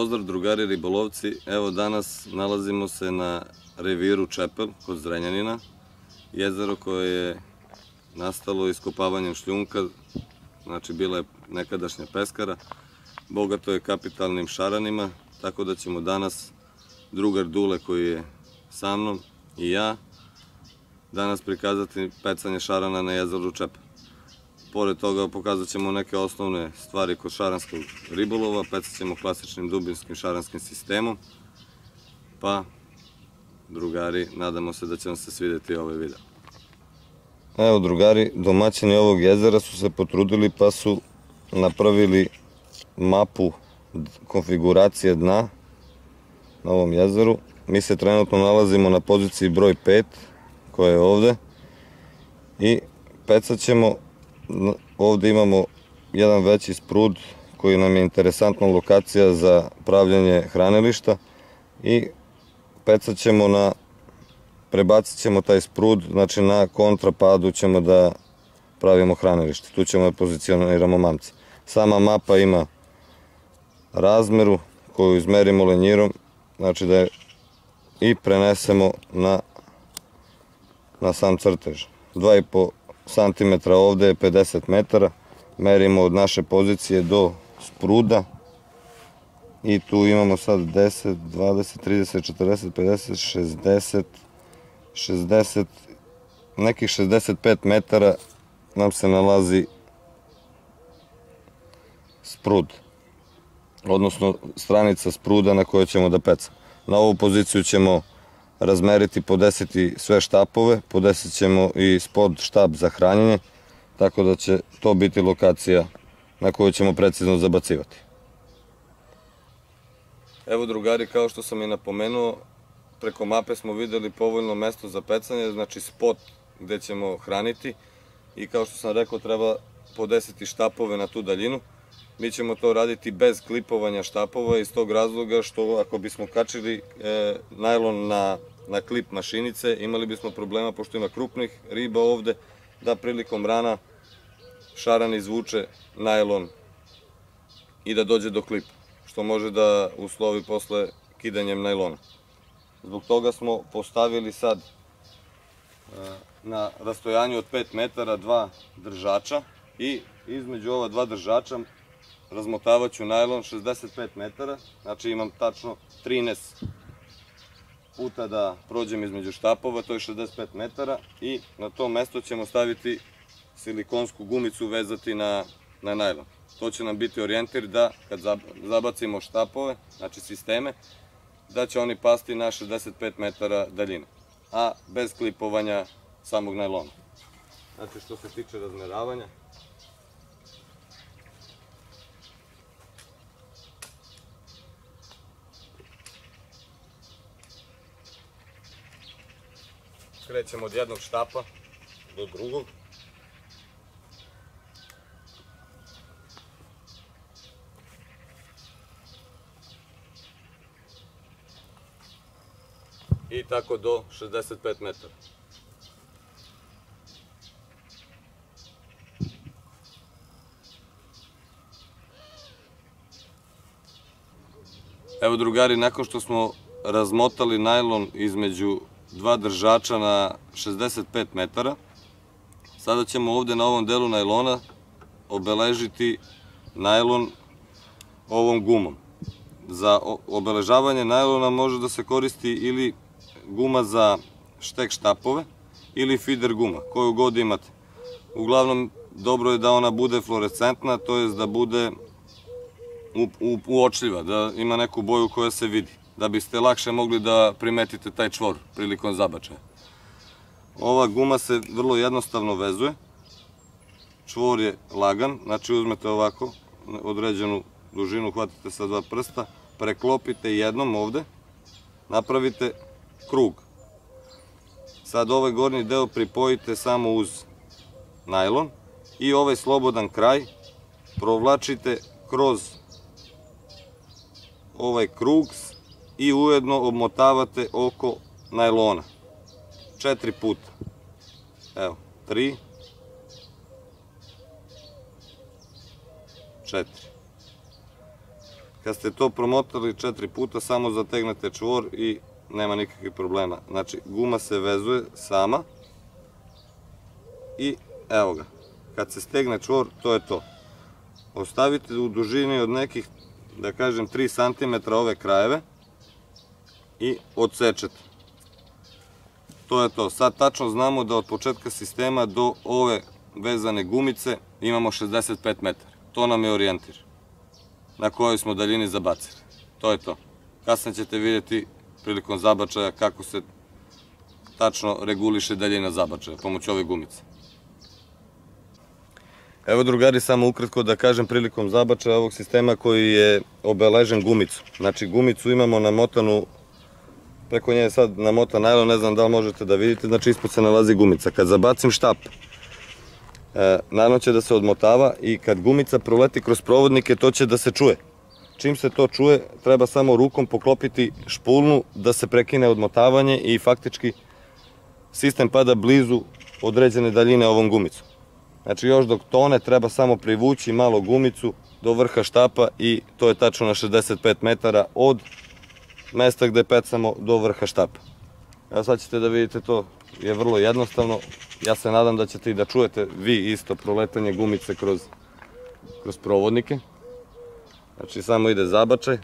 pozdrav drugari ribolovci, evo danas nalazimo se na reviru Čepel kod Zrenjanina, jezero koje je nastalo iskopavanjem šljunka, znači bila je nekadašnja peskara, bogato je kapitalnim šaranima, tako da ćemo danas drugar Dule koji je sa mnom i ja danas prikazati pecanje šarana na jezeru Čepel. Pored toga pokazat ćemo neke osnovne stvari kod šaranskog ribolova, pecat ćemo klasičnim dubinskim šaranskim sistemom, pa drugari, nadamo se da će vam se svidjeti ovaj video. Evo drugari, domaćini ovog jezera su se potrudili pa su napravili mapu konfiguracije dna na ovom jezeru. Mi se trenutno nalazimo na poziciji broj 5 koja je ovde i pecat ćemo. Ovde imamo jedan veći sprud koji nam je interesantna lokacija za pravljanje hranilišta i pecat ćemo prebacit ćemo taj sprud, znači na kontrapadu ćemo da pravimo hranilište. Tu ćemo da pozicioniramo mamce. Sama mapa ima razmeru koju izmerimo lenjirom, znači da je i prenesemo na sam crtež. 2,5 cm ovde je 50 metara, merimo od naše pozicije do spruda i tu imamo sad 10, 20, 30, 40, 50, 60, nekih 65 metara nam se nalazi sprud, odnosno stranica spruda na kojoj ćemo da pecamo. Na ovu poziciju ćemo razmeriti, podesiti sve štapove, podesit ćemo i spod štap za hranjenje, tako da će to biti lokacija na koju ćemo precizno zabacivati. Evo drugari, kao što sam i napomenuo, preko mape smo videli povoljno mesto za pecanje, znači spot gde ćemo hraniti i kao što sam rekao treba podesiti štapove na tu daljinu. Mi ćemo to raditi bez klipovanja štapova iz tog razloga što ako bismo kačili najlon na klip mašinice imali bismo problema pošto ima krupnih riba ovde da prilikom rana šaran izvuče najlon i da dođe do klipa što može da uslovi posle kidanjem najlona. Zbog toga smo postavili sad na rastojanju od 5 metara dva držača i između ova dva držača razmotavat ću najlon 65 metara, znači imam tačno 13 puta da prođem između štapova, to je 65 metara i na to mesto ćemo staviti silikonsku gumicu, vezati na najlon. To će nam biti orijentir da kad zabacimo štapove, znači sisteme, da će oni pasti na 65 metara daljine, a bez klipovanja samog najlona. Znači što se tiče razmeravanja, krećemo od jednog štapa do drugog. I tako do 65 metara. Evo drugari, nakon što smo razmotali najlon između dva držača na 65 metara. Sada ćemo ovde na ovom delu najlona obeležiti najlon ovom gumom. Za obeležavanje najlona može da se koristi ili guma za štek štapove ili feeder guma, koju god imate. Uglavnom, dobro je da ona bude fluorescentna, to je da bude uočljiva, da ima neku boju koja se vidi, da biste lakše mogli da primetite taj čvor prilikom zabačaja. Ova guma se vrlo jednostavno vezuje, čvor je lagan, znači uzmete ovako određenu dužinu, hvatite sa dva prsta, preklopite jednom ovde, napravite krug. Sad ovaj gornji deo pripojite samo uz najlon i ovaj slobodan kraj provlačite kroz ovaj krug i ujedno obmotavate oko najlona 4 puta. Evo, 3, 4. Kad ste to promotali 4 puta, samo zategnete čvor i nema nikakvih problema. Znači, guma se vezuje sama i evo ga. Kad se stegne čvor, to je to. Ostavite u dužini od nekih, da kažem, 3 cm ove krajeve i odsečete. To je to. Sad tačno znamo da od početka sistema do ove vezane gumice imamo 65 metara. To nam je orijentir na kojoj smo daljini zabacili. To je to. Kasnije ćete vidjeti prilikom zabačaja kako se tačno reguliše daljina zabačaja pomoću ove gumice. Evo drugari, samo ukratko da kažem prilikom zabačaja ovog sistema koji je obeležen gumicom. Znači gumicu imamo namotanu, preko nje je sad namotan najlon, ne znam da li možete da vidite, znači ispod se nalazi gumica. Kad zabacim štap, najlon će da se odmotava i kad gumica proleti kroz provodnike, to će da se čuje. Čim se to čuje, treba samo rukom poklopiti špulnu da se prekine odmotavanje i faktički sistem pada blizu određene daljine ovom gumicom. Znači još dok tone treba samo privući malo gumicu do vrha štapa i to je tačno na 65 metara od mesta gde pecamo do vrha štapa. Evo sad ćete da vidite, to je vrlo jednostavno. Ja se nadam da ćete i da čujete vi isto proletanje gumice kroz provodnike. Znači samo ide zabačaj.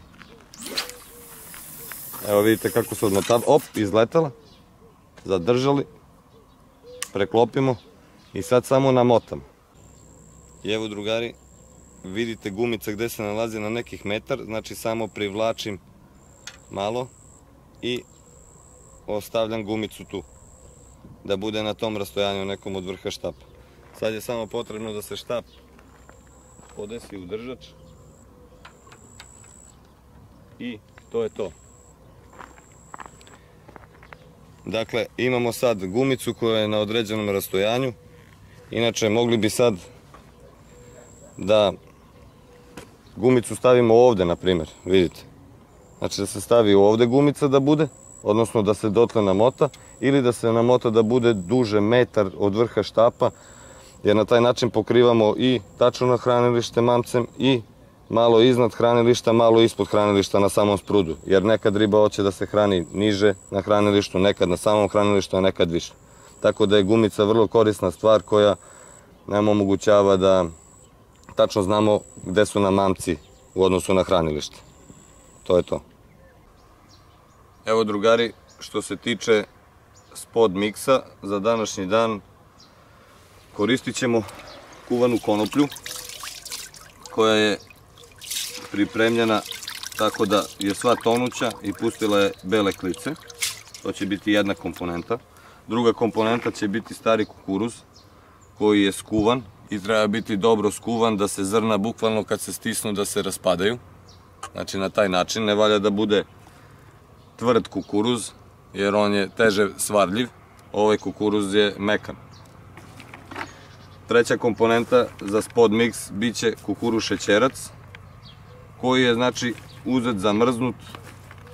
Evo vidite kako se odmotava. Op, izletala. Zadržali. Preklopimo. I sad samo namotamo. I evo drugari, vidite gumica gde se nalazi na nekih metar. Znači samo privlačim malo i ostavljam gumicu tu. Da bude na tom rastojanju nekom od vrha štapa. Sad je samo potrebno da se štap podesi u držač. I to je to. Dakle, imamo sad gumicu koja je na određenom rastojanju. Inače, mogli bi sad da gumicu stavimo ovde, na primjer, vidite. Znači da se stavi ovde gumica da bude, odnosno da se dotle namota, ili da se namota da bude duže metar od vrha štapa, jer na taj način pokrivamo i tačno na hranilište mamcem i malo iznad hranilišta, malo ispod hranilišta na samom sprudu. Jer nekad riba hoće da se hrani niže na hranilištu, nekad na samom hranilištu, a nekad više. Tako da je gumica vrlo korisna stvar koja nam omogućava da tačno znamo gde su nam mamci u odnosu na hranilište. To je to. Evo drugari, što se tiče spod miksa, za današnji dan koristit ćemo kuvanu konoplju koja je pripremljena tako da je sva tonuća i pustila je bele klice. To će biti jedna komponenta. Druga komponenta će biti stari kukuruz koji je skuvan i treba biti dobro skuvan da se zrna bukvalno kad se stisnu da se raspadaju. Znači na taj način, ne valja da bude tvrd kukuruz jer on je teže svarljiv, ovaj kukuruz je mekan. Treća komponenta za spod miks bit će kukuruz šećerac koji je znači uzet zamrznut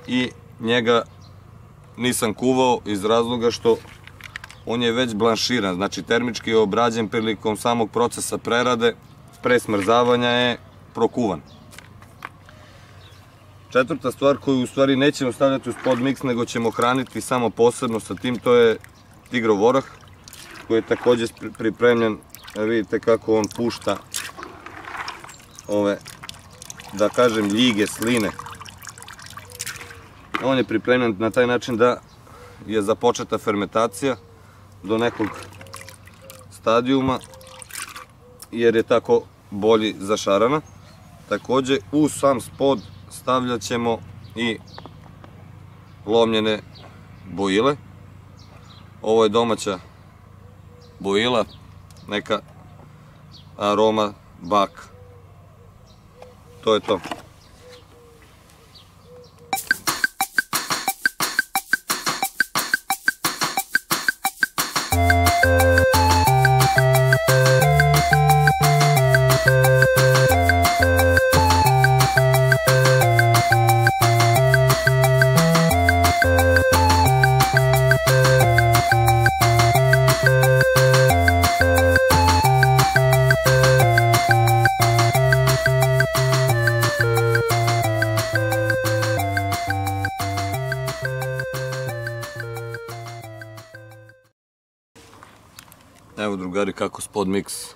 i njega nisam kuvao iz razloga što on je već blanširan, znači termički je obrađen prilikom samog procesa prerade, pre smrzavanja je prokuvan. Četvrta stvar koju u stvari nećemo stavljati u spod miks, nego ćemo hraniti samo posebno sa tim, to je tigrov orah koji je također pripremljen. Vidite kako on pušta ove, da kažem, ljige, sline. On je pripremljen na taj način da je započeta fermentacija do nekog stadijuma jer je tako bolji za šarana. Također u sam spod stavljat ćemo i lomljene bojile. Ovo je domaća bojila, neka aroma bak. To je to. Evo drugari kako spod mix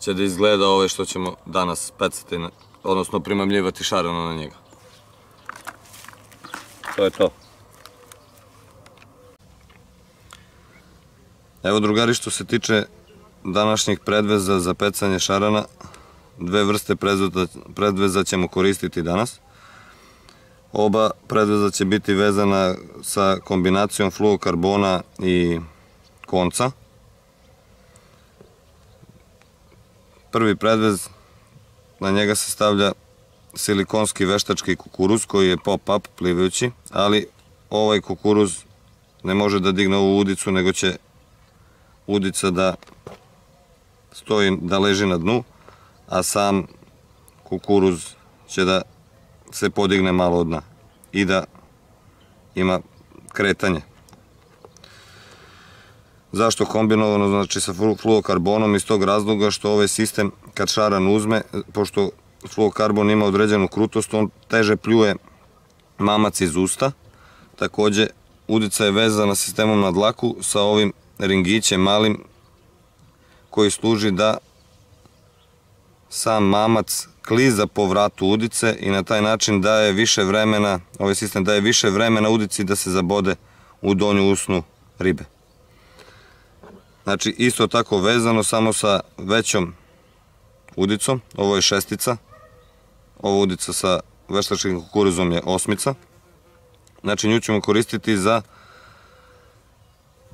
će da izgleda ove što ćemo danas pecati, odnosno primamljivati šareno na njega. To je to. Evo drugari, što se tiče današnjih predveza za pecanje šarana, dve vrste predveza ćemo koristiti danas. Oba predveza će biti vezana sa kombinacijom fluokarbona i konca. Prvi predvez, na njega se stavlja silikonski veštački kukuruz koji je pop-up plivajući, ali ovaj kukuruz ne može da digne ovu udicu, nego će udica da stoji, da leži na dnu, a sam kukuruz će da se podigne malo od dna i da ima kretanje. Zašto kombinovano, znači sa fluokarbonom? Iz tog razloga što ovaj sistem kad šaran uzme, pošto fluokarbon ima određenu krutost, on teže pljuje mamac iz usta. Takođe, udica je vezana sistemom na dlaku sa ovim ringićem malim koji služi da sam mamac kliza po vratu udice i na taj način daje više vremena, ovaj sistem daje više vremena udici da se zabode u donju usnu ribe. Znači isto tako vezano, samo sa većom udicom. Ovo je 6. Ova udica sa veštačkim kukuruzom je 8. Znači nju ćemo koristiti za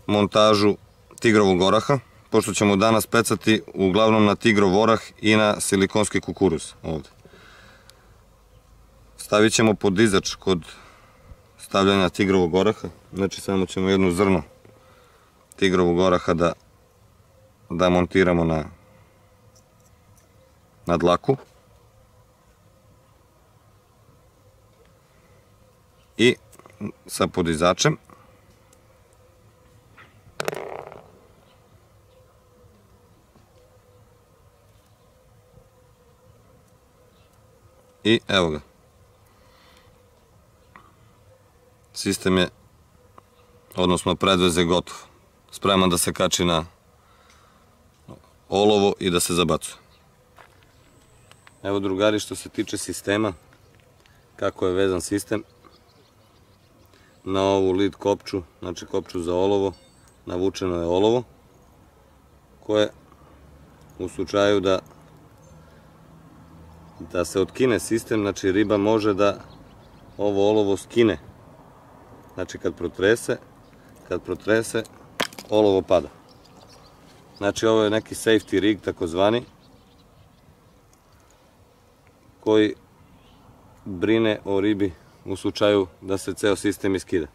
montažu tigrovog oraha, pošto ćemo danas pecati uglavnom na tigrov orah i na silikonski kukuruz ovde. Stavit ćemo podizač kod stavljanja tigrovog oraha, znači samo ćemo jedno zrno tigrovog oraha da montiramo na dlaku. I sa podizačem i evo ga. Sistem je, odnosno predvez je gotov. Spreman da se kači na olovo i da se zabacuje. Evo drugari, što se tiče sistema, kako je vezan sistem, na ovu lid kopču, znači kopču za olovo, navučeno je olovo, koje u slučaju da se otkine sistem, znači riba može da ovo olovo skine. Znači kad protrese, olovo pada. Znači ovo je neki safety rig takozvani, koji brine o ribi u slučaju da se ceo sistem iskida.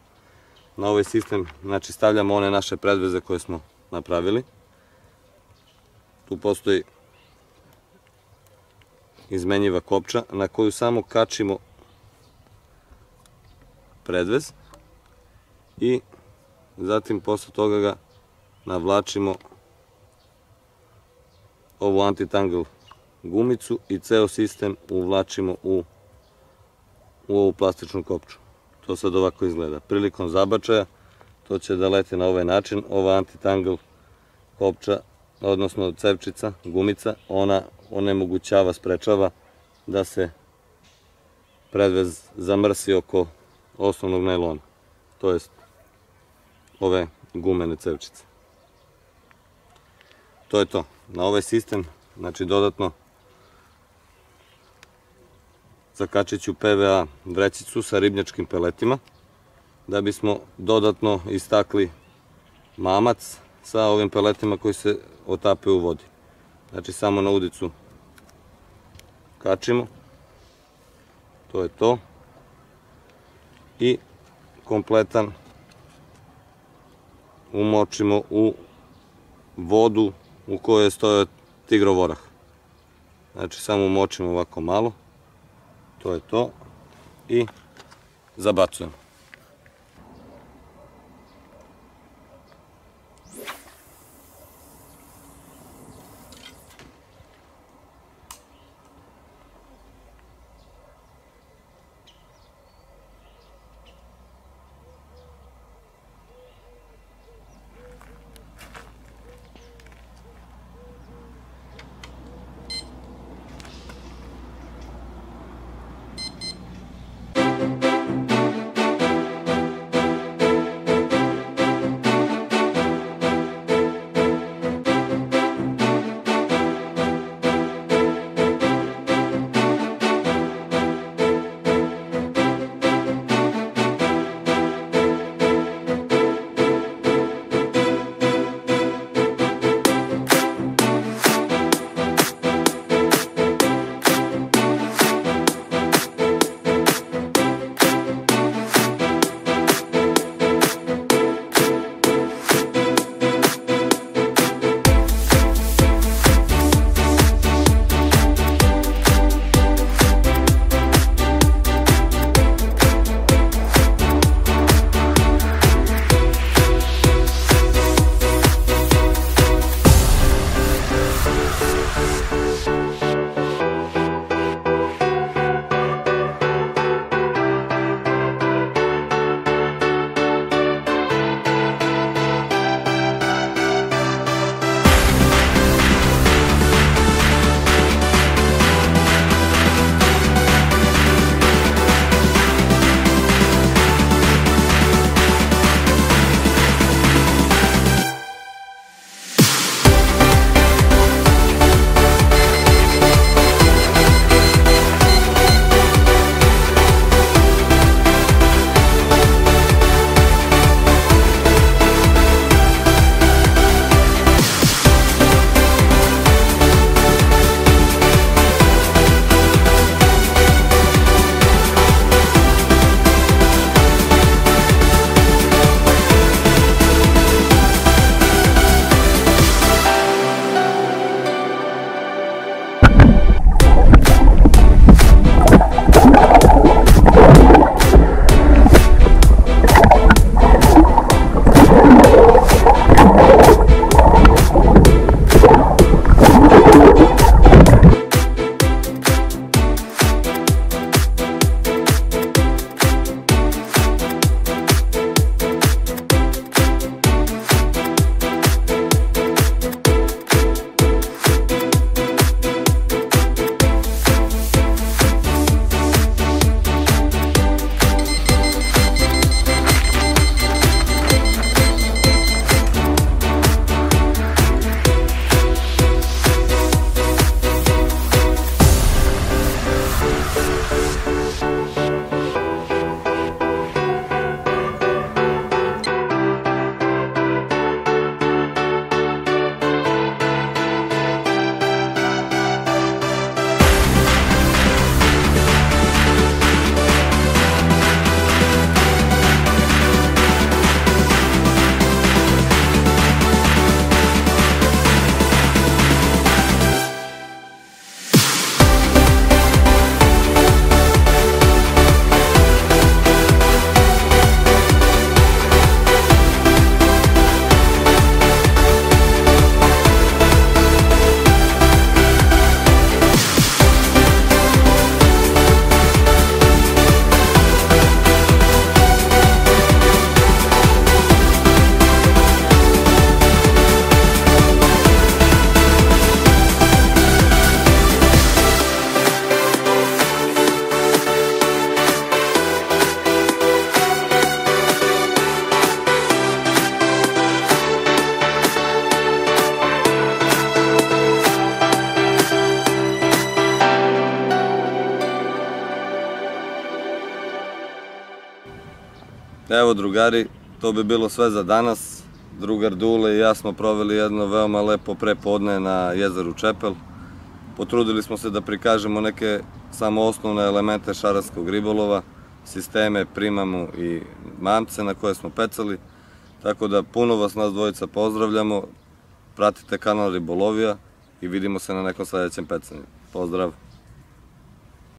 Na ovaj sistem, znači, stavljamo one naše predveze koje smo napravili. Tu postoji izmenjiva kopča na koju samo kačimo predvez i zatim posle toga ga navlačimo ovu anti-tangle gumicu i ceo sistem uvlačimo u ovu plastičnu kopču. To sad ovako izgleda. Prilikom zabačaja to će da leti na ovaj način. Ova anti-tangle kopča, odnosno cevčica, gumica, ona onemogućava, sprečava da se predvez zamrsi oko osnovnog najlona, to jest ove gumene cevčice. To je to. Na ovaj sistem, znači dodatno zakačit ću PVA vrećicu sa ribnjačkim peletima da bismo dodatno istakli mamac sa ovim peletima koji se otapaju u vodi. Znači samo na udicu kačimo, to je to, i kompletan umočimo u vodu u kojoj stoje tigrov orah. Znači samo umočimo ovako malo, to je to, i zabacujemo. Evo drugari, to bi bilo sve za danas. Drugar Dule i ja smo proveli jedno veoma lepo prepodne na jezeru Čepel. Potrudili smo se da prikažemo neke samo osnovne elemente šaranskog ribolova, sisteme, primamu i mamce na koje smo pecali. Tako da puno vas nas dvojica pozdravljamo, pratite kanal Ribolovija i vidimo se na nekom sledećem pecanju. Pozdrav!